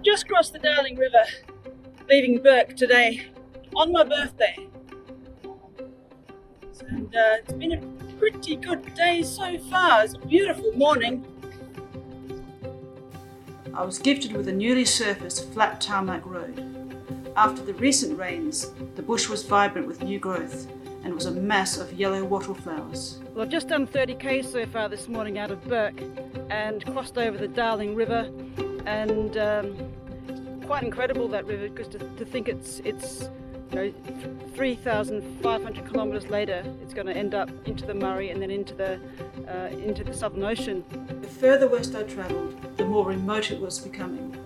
Just crossed the Darling River, leaving Bourke today on my birthday. And it's been a pretty good day so far. It's a beautiful morning. I was gifted with a newly surfaced flat tarmac road. After the recent rains, the bush was vibrant with new growth and was a mass of yellow wattle flowers. Well, I've just done 30k so far this morning out of Bourke and crossed over the Darling River, and quite incredible, that river, because to think it's 3,500 kilometres later it's going to end up into the Murray and then into the Southern Ocean. The further west I travelled, the more remote it was becoming.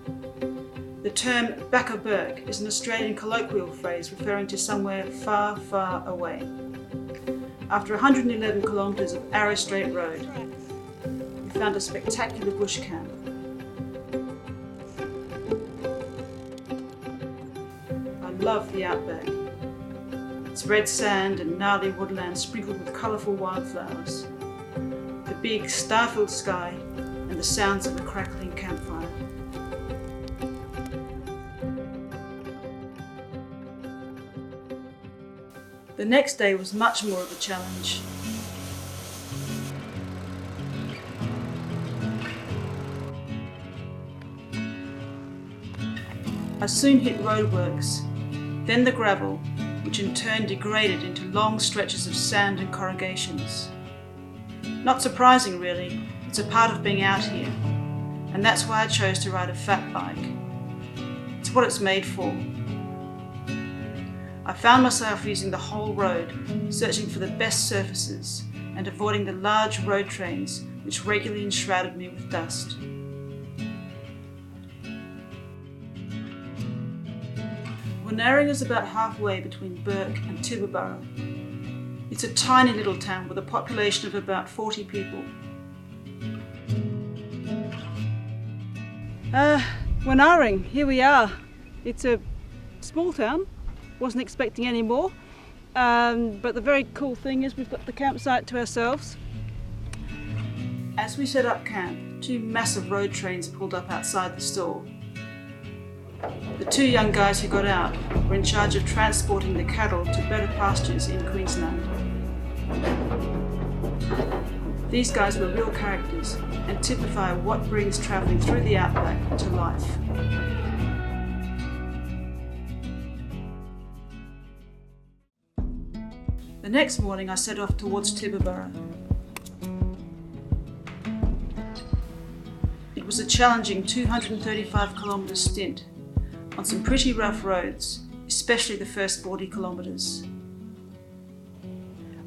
The term back of Bourke is an Australian colloquial phrase referring to somewhere far, far away. After 111 kilometres of Arrow Strait Road, we found a spectacular bush camp. I love the outback. Its red sand and gnarly woodland sprinkled with colourful wildflowers, the big star-filled sky and the sounds of a crackling campfire. The next day was much more of a challenge. I soon hit roadworks, then the gravel, which in turn degraded into long stretches of sand and corrugations. Not surprising really, it's a part of being out here, and that's why I chose to ride a fat bike. It's what it's made for. I found myself using the whole road, searching for the best surfaces and avoiding the large road trains which regularly enshrouded me with dust. Wannerong is about halfway between Bourke and Tibooburra. It's a tiny little town with a population of about 40 people. Wannerong, here we are. It's a small town. Wasn't expecting any more, but the very cool thing is we've got the campsite to ourselves. As we set up camp, two massive road trains pulled up outside the store. The two young guys who got out were in charge of transporting the cattle to better pastures in Queensland. These guys were real characters and typify what brings travelling through the outback to life. The next morning I set off towards Tibooburra. It was a challenging 235 kilometre stint on some pretty rough roads, especially the first 40 kilometres.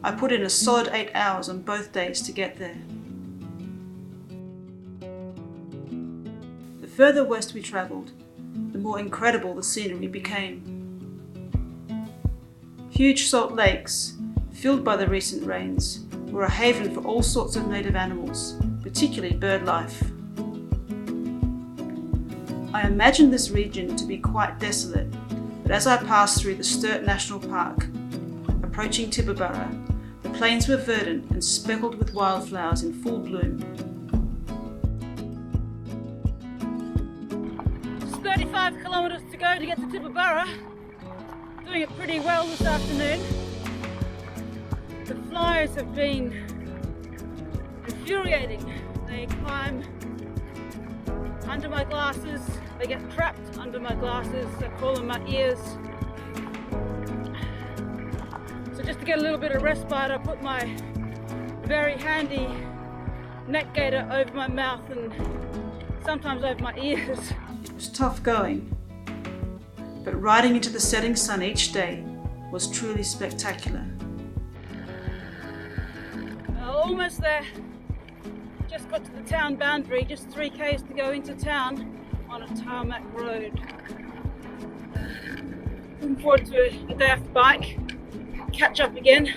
I put in a solid 8 hours on both days to get there. The further west we travelled, the more incredible the scenery became. Huge salt lakes, filled by the recent rains, were a haven for all sorts of native animals, particularly bird life. I imagined this region to be quite desolate, but as I passed through the Sturt National Park, approaching Tibooburra, the plains were verdant and speckled with wildflowers in full bloom. It's 35 kilometres to go to get to Tibooburra. Doing it pretty well this afternoon. The flies have been infuriating. They climb under my glasses, they get trapped under my glasses, I call them my ears. So just to get a little bit of respite, I put my very handy neck gaiter over my mouth and sometimes over my ears. It was tough going, but riding into the setting sun each day was truly spectacular. Almost there. Just got to the town boundary, just 3k's to go into town on a tarmac road. Looking forward to a day off the bike, catch up again.